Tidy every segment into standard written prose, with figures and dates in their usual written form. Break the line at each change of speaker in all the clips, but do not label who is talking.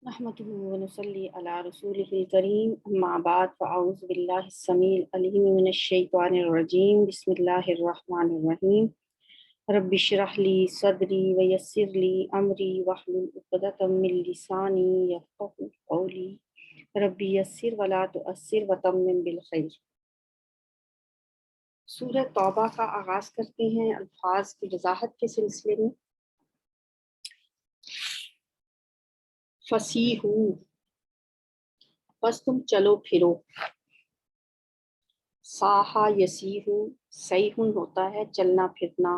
نحمده ونصلي على رسوله الكريم أما بعد فأعوذ بالله السميع العليم من الشيطان الرجيم بسم الله الرحمن الرحيم رب اشرح لي صدري ويسر لي أمري واحلل عقدة من لساني يفقهوا قولي رب يسر ولا تؤثر وتمم بالخير۔ سورہ توبہ کا آغاز کرتے ہیں الفاظ کی وضاحت کے سلسلے میں۔ فسیحو، بس تم چلو پھرو۔ ساحا یسیحو، سیحن ہوتا ہے چلنا پھرنا،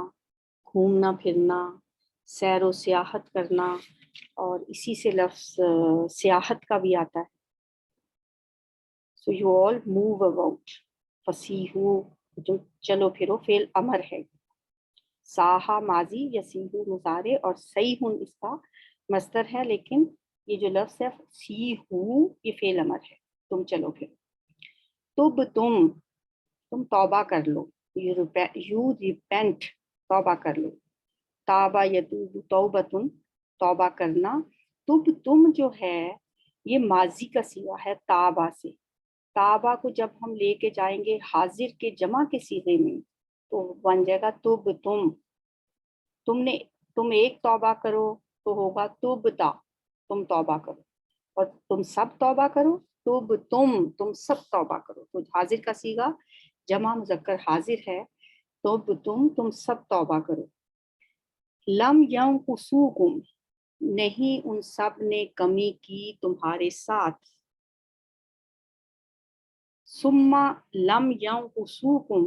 گھومنا پھرنا، سیر و سیاحت کرنا، اور اسی سے لفظ سیاحت کا بھی آتا ہے۔ So you all move about. فسیحو، جو چلو پھرو فعل امر ہے۔ ساحا ماضی، یسیحو مضارع، اور سیحن اس کا مصدر ہے، لیکن یہ جو لفظ ہے سیحو یہ فعل امر ہے، تم چلو پھرو۔ تب تم توبہ کر لو، یو ریپینٹ، توبہ کر لو۔ تابہ یتوب توبتن، توبہ کرنا۔ تم جو ہے یہ ماضی کا صیغہ ہے تابہ سے۔ تابہ کو جب ہم لے کے جائیں گے حاضر کے جمع کے صیغے میں تو بن جائے گا تم ایک توبہ کرو تو ہوگا تبتا، تم توبہ کرو، اور تم سب توبہ کرو تم سب توبہ کرو۔ تو حاضر کا صیغہ جمع مذکر حاضر ہے، تم سب توبہ کرو۔ لم ینقصوکم، نہیں ان سب نے کمی کی تمہارے ساتھ۔ ثم لم ینقصوکم،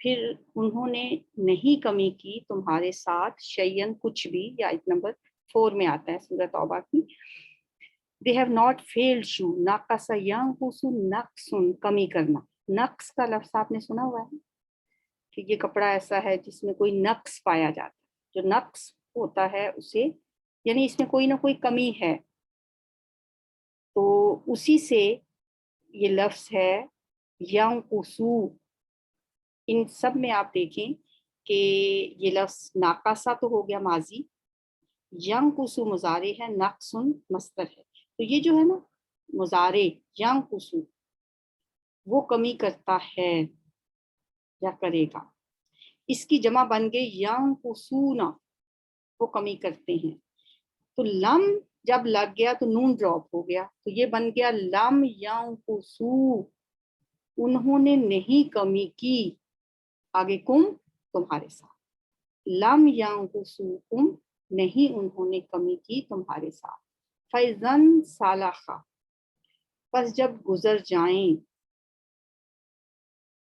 پھر انہوں نے نہیں کمی کی تمہارے ساتھ، شیئن کچھ بھی، یا آیت نمبر 4 میں آتا ہے سورہ توبہ کی۔ They have not failed you، نقص ینقص نقص، کمی کرنا۔ نقص کا لفظ آپ نے سنا ہوا ہے کہ یہ کپڑا ایسا ہے جس میں کوئی نقص پایا جاتا ہے۔ جو نقص ہوتا ہے اسے یعنی اس میں کوئی نہ کوئی کمی ہے، تو اسی سے یہ لفظ ہے ینقصو۔ ان سب میں آپ دیکھیں کہ یہ لفظ ناقصہ تو ہو گیا ماضی، ینقصو مضارع ہے، نقص مصدر ہے۔ تو یہ جو ہے نا مضارع ینقصو، وہ کمی کرتا ہے یا کرے گا، اس کی جمع بن گئی ینقصون، وہ کمی کرتے ہیں۔ تو لم جب لگ گیا تو نون ڈراپ ہو گیا، تو یہ بن گیا لم ینقصو، انہوں نے نہیں کمی کی، آگے کم تمہارے ساتھ، لم ینقصوکم، نہیں انہوں نے کمی کی تمہارے ساتھ۔ فَإِذَا انسَلَخَ، پس جب گزر جائیں،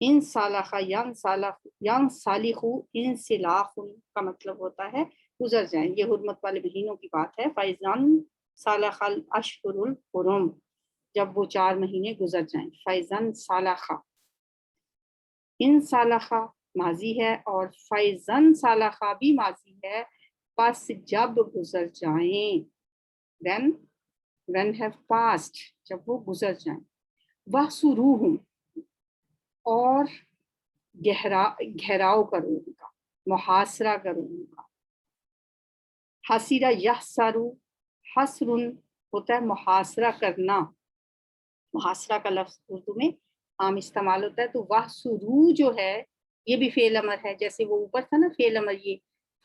انسلخ ینسلخ، انسلاخ کا مطلب ہوتا ہے گزر جائیں، یہ حرمت والے مہینوں کی بات ہے۔ فَإِذَا انسلخ الْأَشْهُرُ الْحُرُمُ، جب وہ 4 مہینے گزر جائیں۔ فَإِذَا انسلخ، انسلخ ماضی ہے اور فَإِذَا انسلخ بھی ماضی ہے، پس جب گزر جائیں، when have passed، جب وہ گزر جائیں۔ وَاحْصُرُوهُمْ، اور گھیراؤ کرو ان کا، محاصرہ کرو ان کا۔ حسرہ یحسر، حسر ہوتا ہے محاصرہ کرنا، محاصرہ کا لفظ اردو میں عام استعمال ہوتا ہے۔ تو وَاحْصُرُو جو ہے یہ بھی فعل امر ہے، جیسے وہ اوپر تھا نا فعل امر یہ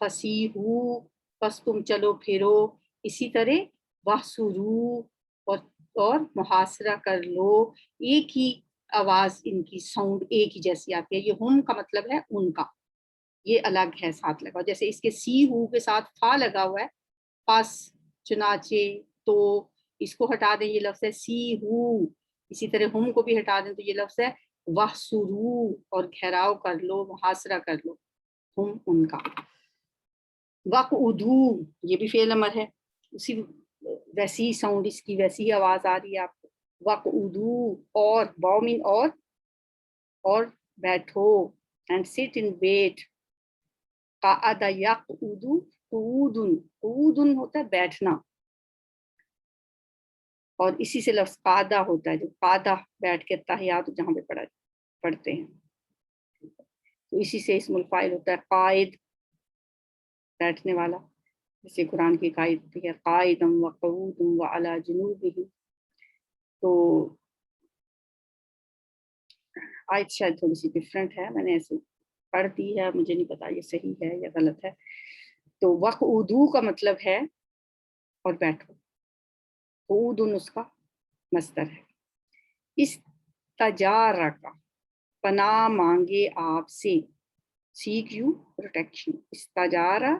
فَسِیحُوا، بس تم چلو پھرو، اسی طرح وَاحْصُرُو، اور محاصرہ کر لو، ایک ہی آواز ان کی ساؤنڈ ایک ہی جیسی آتی ہے۔ یہ ہم کا مطلب ہے ان کا، یہ الگ ہے ساتھ لگا، جیسے اس کے سی ہو کے ساتھ فا لگا ہوا ہے، پس چنانچہ تو اس کو ہٹا دیں یہ لفظ ہے سی ہو، اسی طرح ہم کو بھی ہٹا دیں تو یہ لفظ ہے وَاحْصُرُو، اور گھیراؤ کر لو، محاصرہ کر لو، ہم ان کا۔ وَاقْعُدُوا، یہ بھی فعل امر ہے، اسی ویسی ساؤنڈ اس کی ویسی آواز آ رہی ہے آپ کو۔ وَاقْعُدُوا، اور باؤمن اور بیٹھو، اینڈ سٹ ان ویٹ۔ قعد یقعد قعودن، قعودن ہوتا ہے بیٹھنا، اور اسی سے لفظ قعدہ ہوتا ہے، جو قعدہ بیٹھ کے تحیات جہاں پہ پڑھتے ہیں، تو اسی سے اسم الفاعل ہوتا ہے قائد، بیٹھنے والا۔ جیسے قرآن کی قائد ہوتی ہے قائدم و قعودم و علی جنوبہم. تو آیت شاید تھوڑی سی ڈفرینٹ ہے، میں نے ایسے پڑھ دی ہے، مجھے نہیں پتا یہ صحیح ہے یا غلط ہے. تو وقعودو کا مطلب ہے اور بیٹھو، قعودن اس کا مصدر ہے. استجارہ کا پناہ مانگے آپ سے، سیک یو پروٹیکشن. استجارہ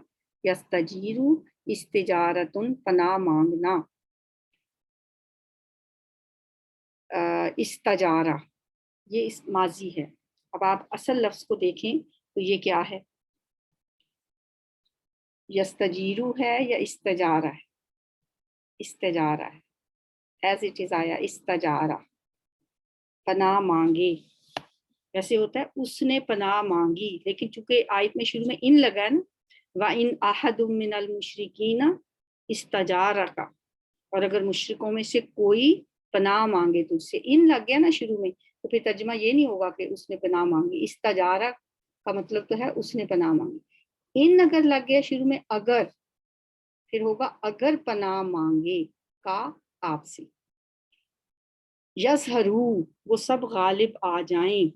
یستجیرو استجارتن پناہ مانگنا. استجارہ یہ اس ماضی ہے. اب آپ اصل لفظ کو دیکھیں تو یہ کیا ہے، یستجیرو ہے یا استجارہ ہے؟ استجارہ ہے، ایز اٹ از آیا استجارہ، پناہ مانگے. ویسے ہوتا ہے اس نے پناہ مانگی، لیکن چونکہ آیت میں شروع میں ان لگا ہے نا، وَإِنْ أَحَدٌ مِّنَ الْمُشْرِكِينَ اسْتَجَارَكَ، اور اگر مشرکوں میں سے کوئی پناہ مانگے تو اس سے ان لگ گیا نا شروع میں، تو پھر ترجمہ یہ نہیں ہوگا کہ اس نے پناہ مانگی. استجارہ کا مطلب تو ہے اس نے پناہ مانگی. ان اگر لگ گیا شروع میں اگر، پھر ہوگا اگر پناہ مانگے کا آپ سے. یظہرو وہ سب غالب آ جائیں.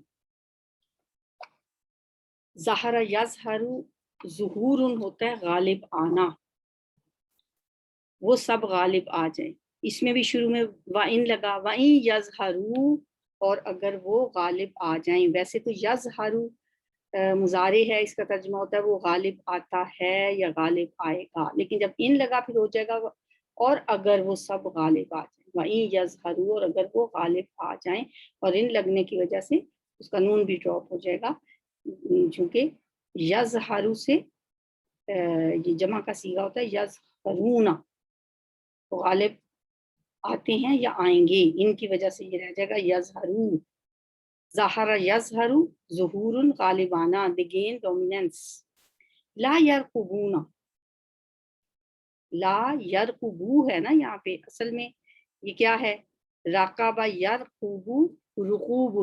ظہر یظہر ظہور ہوتا ہے غالب آنا، وہ سب غالب آ جائیں. اس میں بھی شروع میں وَإِن لگا، وَإِن یظہروا، اور اگر وہ غالب آ جائیں. ویسے تو یظہر مضارع ہے، اس کا ترجمہ ہوتا ہے وہ غالب آتا ہے یا غالب آئے گا، لیکن جب ان لگا پھر ہو جائے گا اور اگر وہ سب غالب آ جائیں. وَإِن یظہروا، اور اگر وہ غالب آ جائیں، اور ان لگنے کی وجہ سے اس کا نون بھی ڈراپ ہو جائے گا، چونکہ یظہر سے یہ جمع کا صیغہ ہوتا ہے یظہرون، تو غالب آتے ہیں یا آئیں گے، ان کی وجہ سے یہ رہ جائے گا یظہرون. ظہر یظہر ظہور غالبانہ، دی گین ڈومیننس. لا یرقبون، لا یرقبو ہے نا یہاں پہ، اصل میں یہ کیا ہے، راقبہ یرقبو رقوب،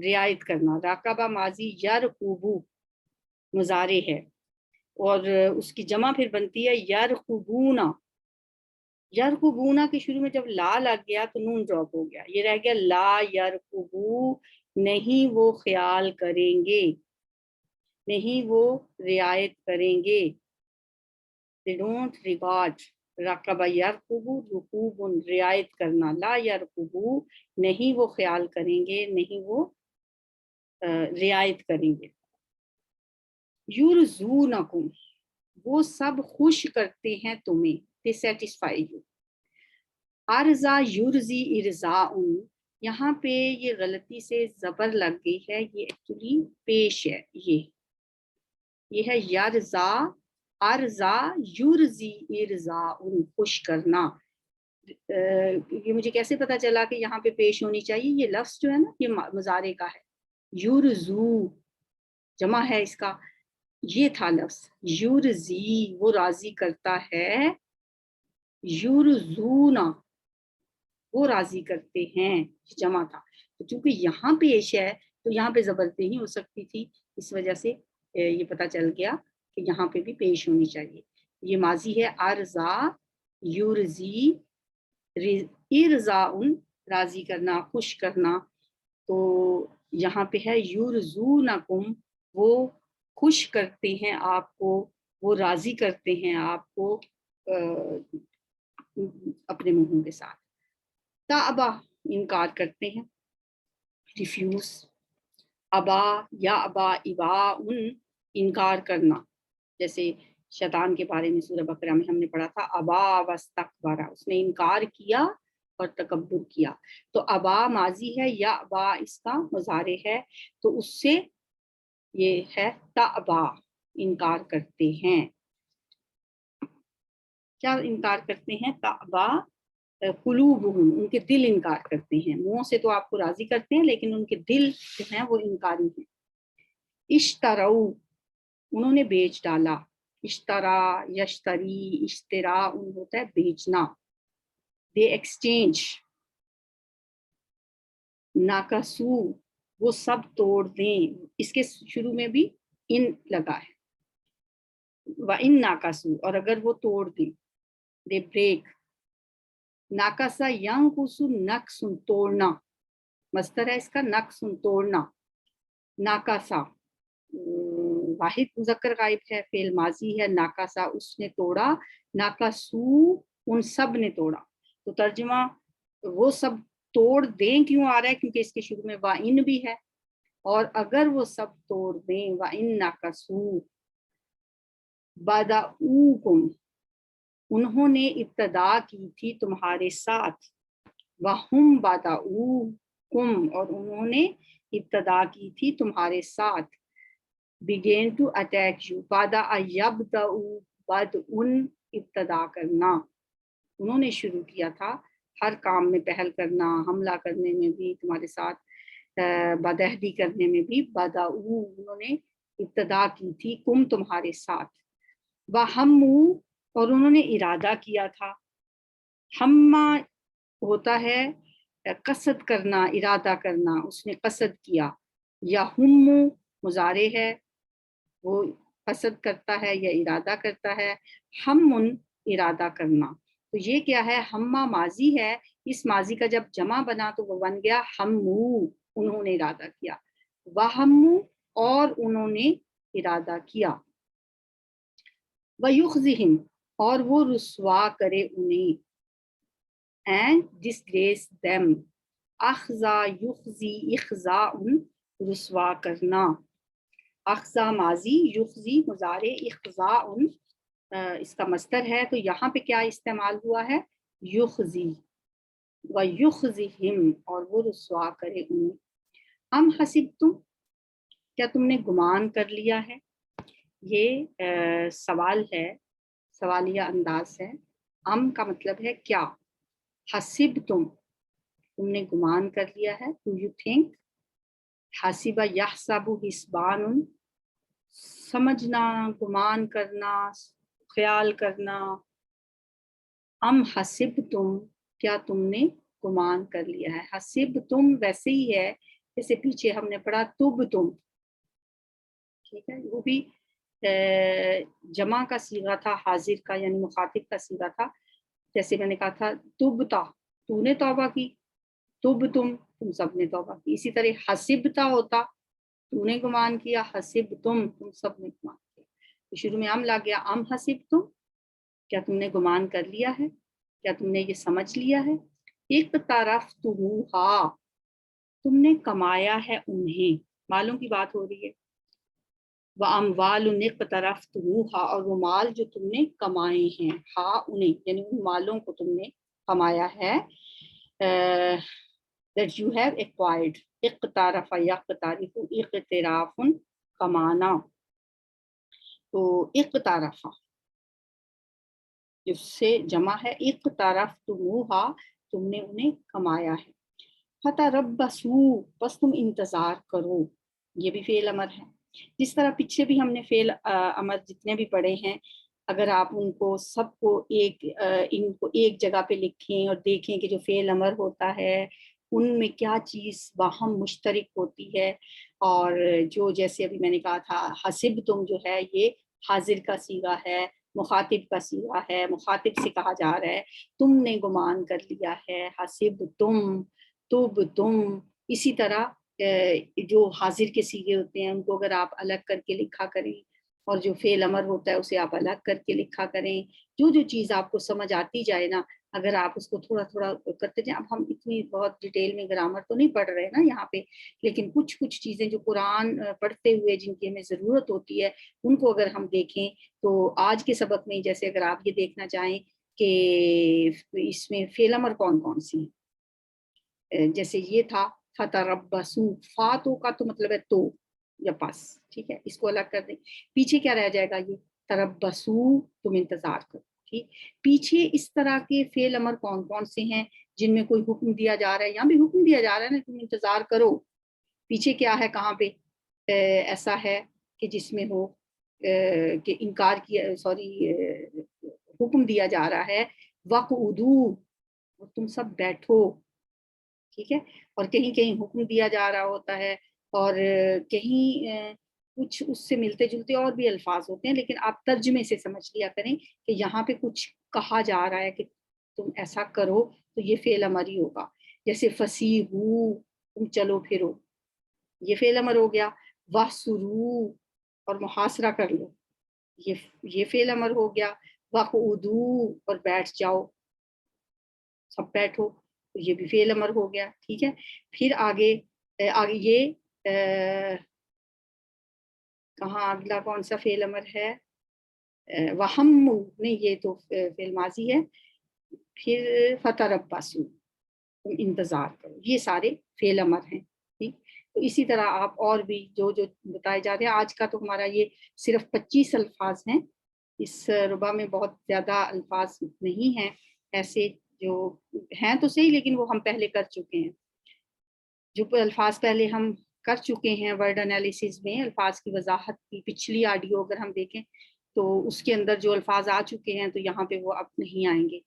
رعایت کرنا. راقبہ ماضی، یرقبو مضارع ہے، اور اس کی جمع پھر بنتی ہے یرقبونا. یرقبونا کے شروع میں جب لا لگ گیا تو نون ڈراپ ہو گیا، یہ رہ گیا لا یرقبو، نہیں وہ خیال کریں گے، نہیں وہ رعایت کریں گے. they don't regard. راقبہ یرقبو رقوب رعایت کرنا، لا یرقبو نہیں وہ خیال کریں گے، نہیں وہ رعایت کریں گے. یرزونکم وہ سب خوش کرتے ہیں تمہیں، they satisfy you. ارزا یرزی ارزاء، یہاں پہ یہ غلطی سے زبر لگ گئی ہے، یہ ایکچولی پیش ہے، یہ ہے یرزا، ارزا یرزی ارزاء خوش کرنا. یہ مجھے کیسے پتا چلا کہ یہاں پہ پیش ہونی چاہیے؟ یہ لفظ جو ہے نا یہ مضارع کا ہے، یرزو جمع ہے اس کا، یہ تھا لفظ یرزی وہ راضی کرتا ہے، یرزونا وہ راضی کرتے ہیں، جمع تھا. تو چونکہ یہاں پیش ہے تو یہاں پہ زبر نہیں ہو سکتی تھی، اس وجہ سے یہ پتا چل گیا کہ یہاں پہ بھی پیش ہونی چاہیے. یہ ماضی ہے ارزا یرزی، ارزاء راضی کرنا، خوش کرنا. تو یہاں پہ ہے یرزونکم وہ خوش کرتے ہیں آپ کو، وہ راضی کرتے ہیں آپ کو اپنے منہوں کے ساتھ. تابا انکار کرتے ہیں، ریفیوز. ابا یا ابا ابا انکار کرنا، جیسے شیطان کے بارے میں سورہ بقرہ میں ہم نے پڑھا تھا ابا واستکبر، اس نے انکار کیا اور تکبر کیا. تو ابا ماضی ہے، یا ابا اس کا مضارع ہے، تو اس سے یہ ہے تابا انکار کرتے ہیں. کیا انکار کرتے ہیں؟ تابا قلوبہم ان کے دل انکار کرتے ہیں. منہ سے تو آپ کو راضی کرتے ہیں لیکن ان کے دل جو ہیں وہ انکاری ہیں. اشترو انہوں نے بیچ ڈالا، اشترا یشتری اشترا ہوتا ہے بیچنا. دے ایکسچینج. ناکسو وہ سب توڑ دیں، اس کے شروع میں بھی ان لگا ہے. وَإِن نَاقَصُوا، اور اگر وہ توڑ دیں، دے بریک. ناقصہ ینقص نقص توڑنا، مصدر ہے اس کا نقص توڑنا. ناقصہ واحد مذکر غائب ہے، فعل ماضی ہے. ناقصہ اس نے توڑا، ناقصو ان سب نے توڑا. تو ترجمہ وہ سب توڑ دیں کیوں آ رہا ہے؟ کیونکہ اس کے شروع میں وَإِن بھی ہے، اور اگر وہ سب توڑ دیں، وَإِن نَاقَصُوا بَدَؤُوكُمْ، انہوں نے ابتدا کی تھی تمہارے ساتھ. وَهُمْ بَدَؤُوكُمْ، اور انہوں نے ابتدا کی تھی تمہارے ساتھ. began to attack you. بَدَأَ يَبْدَأُ، بدء ابتدا کرنا، انہوں نے شروع کیا تھا ہر کام میں پہل کرنا، حملہ کرنے میں بھی تمہارے ساتھ، بدہدی کرنے میں بھی. بدأو، انہوں نے ابتدا کی تھی، کم تمہارے ساتھ. وَهَمُّوا، اور انہوں نے ارادہ کیا تھا. ہمہ ہوتا ہے قصد کرنا، ارادہ کرنا، اس نے قصد کیا. یا ہم مضارع ہے، وہ قصد کرتا ہے یا ارادہ کرتا ہے. ہم ارادہ کرنا. تو یہ کیا ہے؟ ہمہ ماضی ہے، اس ماضی کا جب جمع بنا تو وہ بن گیا ہمو، انہوں نے ارادہ کیا. وَہمُّ، اور انہوں نے ارادہ کیا. وَيُخْزِهِمْ، اور وہ رسوا کرے انہیں. and disgrace them. اخزا یخزی اخزاء، رسوا کرنا. اخزا ماضی، یخزی مضارع، اخزاء اس کا مصدر ہے. تو یہاں پہ کیا استعمال ہوا ہے؟ یخزی. وَيُخْزِهِمْ، اور وہ رسوا کرے انہیں. ام حسبتم، کیا تم نے گمان کر لیا ہے؟ یہ سوال ہے، سوالیہ انداز ہے. ام کا مطلب ہے کیا. حسبتم، تم نے گمان کر لیا ہے. Do you think؟ حسب یحسب حسبان، سمجھنا، گمان کرنا، خیال کرنا. ام حسبتم، کیا تم نے گمان کر لیا ہے. حسبتم ویسے ہی ہے جیسے پیچھے ہم نے پڑھا تبتم، ٹھیک ہے. وہ بھی جمع کا صیغہ تھا، حاضر کا یعنی مخاطب کا صیغہ تھا. جیسے میں نے کہا تھا تبتا، تو نے توبہ کی. تبتم، تم سب نے توبہ کی. اسی طرح حسبتا ہوتا، تو نے گمان کیا. حسبتم، تم سب نے گمان کیا. تو شروع میں ام لا گیا. ام حسبتم، کیا تم نے گمان کر لیا ہے، کیا تم نے یہ سمجھ لیا ہے. اقترفتموہا، تم نے کمایا ہے انہیں، مالوں کی بات ہو رہی ہے. وَأَمْوَالٌ اقْتَرَفْتُمُوهَا، اور وہ مال جو تم نے کمائے ہیں. ہاں انہیں، یعنی ان مالوں کو تم نے کمایا ہے. that you have acquired. اقترف یقترف، اقتراف کمانا. تو اقترف جس سے جمع ہے اقترفتموہا، تم نے انہیں کمایا ہے. فتربصوا، بس تم انتظار کرو. یہ بھی فعل امر ہے. جس طرح پیچھے بھی ہم نے فعل امر جتنے بھی پڑھے ہیں، اگر آپ ان کو سب کو ان کو ایک جگہ پہ لکھیں اور دیکھیں کہ جو فعل امر ہوتا ہے ان میں کیا چیز باہم مشترک ہوتی ہے. اور جو جیسے ابھی میں نے کہا تھا حسب تم جو ہے یہ حاضر کا صیغہ ہے، مخاطب کا صیغہ ہے، مخاطب سے کہا جا رہا ہے تم نے گمان کر لیا ہے. حسب تم، تب تم. اسی طرح جو حاضر کے صیغے ہوتے ہیں ان کو اگر آپ الگ کر کے لکھا کریں، اور جو فعل امر ہوتا ہے اسے آپ الگ کر کے لکھا کریں. جو چیز آپ کو سمجھ آتی جائے نا، اگر آپ اس کو تھوڑا تھوڑا کرتے جائیں. اب ہم اتنی بہت ڈیٹیل میں گرامر تو نہیں پڑھ رہے نا یہاں پہ، لیکن کچھ چیزیں جو قرآن پڑھتے ہوئے جن کی ہمیں ضرورت ہوتی ہے ان کو اگر ہم دیکھیں تو آج کے سبق میں جیسے اگر آپ یہ دیکھنا چاہیں کہ اس میں فعل امر کون کون سی ہیں، جیسے یہ تھا فتربصوا، فا تو کا تو مطلب ہے تو یا پاس، ٹھیک ہے. اس کو الگ کر دیں. پیچھے کیا رہ جائے گا؟ یہ تربصوا، تم انتظار کرو. ٹھیک، پیچھے اس طرح کے فعل امر کون کون سے ہیں جن میں کوئی حکم دیا جا رہا ہے؟ یہاں بھی حکم دیا جا رہا ہے نا، تم انتظار کرو. پیچھے کیا ہے، کہاں پہ ایسا ہے کہ جس میں ہو کہ انکار کیا، حکم دیا جا رہا ہے وقعدوا، تم سب بیٹھو. ٹھیک ہے. اور کہیں کہیں حکم دیا جا رہا ہوتا ہے، اور کہیں کچھ اس سے ملتے جلتے اور بھی الفاظ ہوتے ہیں، لیکن آپ ترجمے سے سمجھ لیا کریں کہ یہاں پہ کچھ کہا جا رہا ہے کہ تم ایسا کرو تو یہ فعل امر ہی ہوگا. جیسے فسیحو، تم چلو پھرو، یہ فعل امر ہو گیا. وحسرو، اور محاصرہ کر لو، یہ فعل امر ہو گیا. وقعدو، اور بیٹھ جاؤ، سب بیٹھو، تو یہ بھی فعل امر ہو گیا. ٹھیک ہے. پھر آگے یہ کہاں اگلا کون سا فعل امر ہے؟ وہم نہیں، یہ تو فعل ماضی ہے. پھر فتربصوا، تم انتظار کرو، یہ سارے فعل امر ہیں. ٹھیک. تو اسی طرح آپ اور بھی جو جو بتائے جاتے ہیں. آج کا تو ہمارا یہ صرف 25 الفاظ ہیں. اس ربع میں بہت زیادہ الفاظ نہیں ہیں ایسے، جو ہیں تو صحیح لیکن وہ ہم پہلے کر چکے ہیں. جو الفاظ پہلے ہم کر چکے ہیں ورڈ انالیسس میں، الفاظ کی وضاحت کی پچھلی آڈیو اگر ہم دیکھیں تو اس کے اندر جو الفاظ آ چکے ہیں تو یہاں پہ وہ اب نہیں آئیں گے.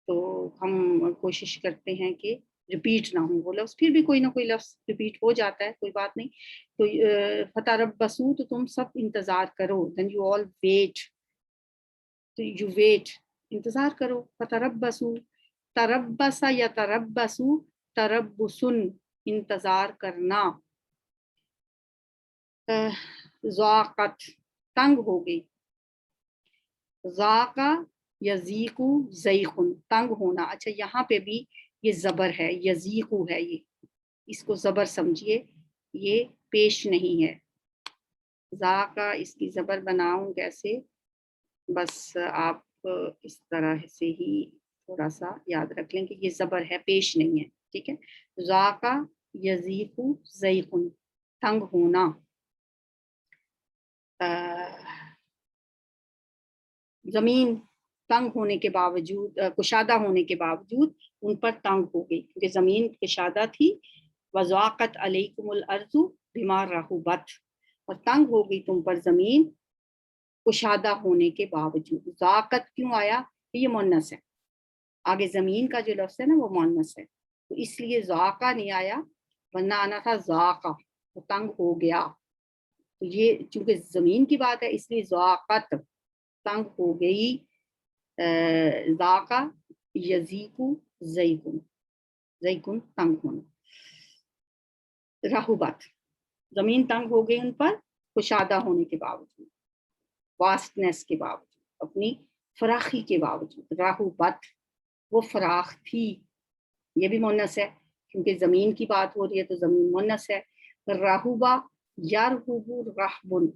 تو ہم کوشش کرتے ہیں کہ ریپیٹ نہ ہوں وہ لفظ. پھر بھی کوئی نہ کوئی لفظ ریپیٹ ہو جاتا ہے، کوئی بات نہیں. تو فتربصوا، تو تم سب انتظار کرو. دین یو آل ویٹ، تو یو ویٹ، انتظار کرو. فتربصوا، تربص یا تربصوا، تربصن، انتظار کرنا. ذاقت، تنگ ہو گئی. ذاق یذیق ذیخن، تنگ ہونا. اچھا یہاں پہ بھی یہ زبر ہے، یذیق ہے، یہ اس کو زبر سمجھیے، یہ پیش نہیں ہے. ذاق، اس کی زبر بناؤں کیسے؟ بس آپ اس طرح سے ہی تھوڑا سا یاد رکھ لیں کہ یہ زبر ہے، پیش نہیں ہے. ٹھیک ہے. ذاق یذیق ذیخن، تنگ ہونا. زمین تنگ ہونے کے باوجود، کشادہ ہونے کے باوجود ان پر تنگ ہو گئی، کیونکہ زمین کشادہ تھی. وضاقت علیکم الارض بما رحبت، اور تنگ ہو گئی تم پر زمین کشادہ ہونے کے باوجود. ذاقت کیوں آیا؟ یہ مؤنث ہے. آگے زمین کا جو لفظ ہے نا وہ مؤنث ہے، تو اس لیے ذاقہ نہیں آیا، ورنہ آنا تھا ذاقہ، وہ تنگ ہو گیا. تو یہ چونکہ زمین کی بات ہے اس لیے ذاقت، تنگ ہو گئی. ذاقہ یذیق ذیخن، ذیخن تنگ ہونا. رحبت، زمین تنگ ہو گئی ان پر کشادہ ہونے کے باوجود، واسٹنس کے باوجود، اپنی فراخی کے باوجود. رحبت، وہ فراخ تھی. یہ بھی مؤنث ہے کیونکہ زمین کی بات ہو رہی ہے تو زمین مؤنث ہے. رحبہ یرحب رحبن،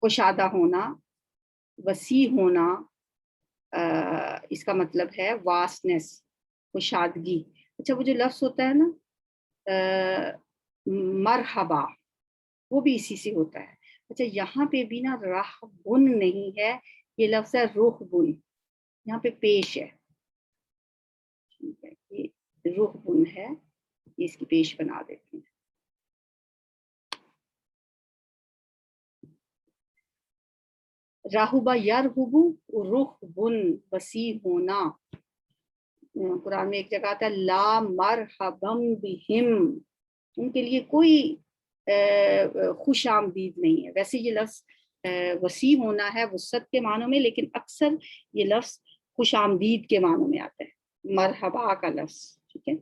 کشادہ ہونا، وسیع ہونا، اس کا مطلب ہے واسٹنس، کشادگی. اچھا وہ جو لفظ ہوتا ہے نا مرحبا، وہ بھی اسی سے ہوتا ہے. اچھا یہاں پہ بھی نا رحبن نہیں ہے، یہ لفظ ہے رحبن، یہاں پہ پیش ہے. ٹھیک ہے، یہ رحبن ہے، اس کی پیش بنا دیتے ہیں. راہبہ یرہب رحبن، وسیع ہونا. قرآن میں ایک جگہ آتا ہے لا مرحبا بہم، ان کے لیے کوئی خوش آمدید نہیں ہے. ویسے یہ لفظ وسیع ہونا ہے وسعت کے معنوں میں، لیکن اکثر یہ لفظ خوش آمدید کے معنوں میں آتا ہے، مرحبا کا لفظ. ٹھیک ہے،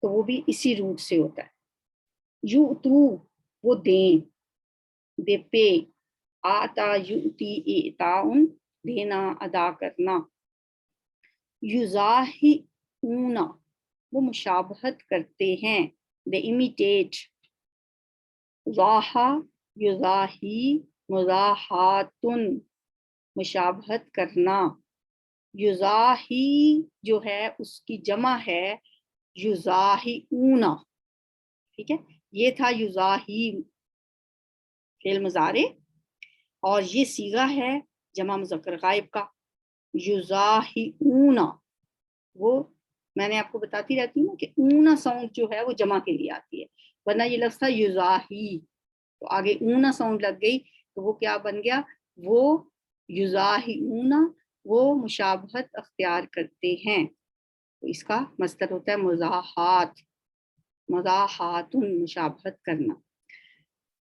تو وہ بھی اسی روٹ سے ہوتا ہے. یؤتو، وہ دیں، دے پے. آتا یؤتی اعطاء، دینا، ادا کرنا. یضاہئون، وہ مشابہت کرتے ہیں، دے امیٹیٹ. ضاحا یضاہی، مضاحاتن، مشابہت کرنا. یضاہی جو ہے اس کی جمع ہے یضاہئون. ٹھیک ہے، یہ تھا یضاہی فعل مضارع، اور یہ صیغہ ہے جمع مذکر غائب کا یضاہئون. وہ میں نے آپ کو بتاتی رہتی ہوں کہ اونا ساؤنڈ جو ہے وہ جمع کے لیے آتی ہے، ورنہ یہ لفظ تھا یضاہی، تو آگے اونا ساؤنڈ لگ گئی تو وہ کیا بن گیا؟ وہ یضاہئون، وہ مشابہت اختیار کرتے ہیں. تو اس کا مصدر ہوتا ہے مضاحات، مضاحاتن، مشابہت کرنا.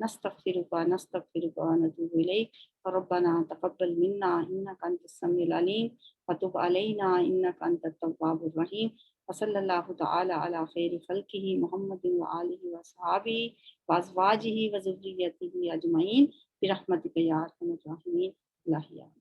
نستغفرك ونتوب إليك. ربنا تقبل منا إنك أنت السميع العليم وتب علينا إنك أنت التواب الرحيم. وصلى الله تعالى على خير خلقه محمد وآله وصحابه وأزواجه وذريته أجمعين برحمتك يا أرحم الراحمين. الہیہ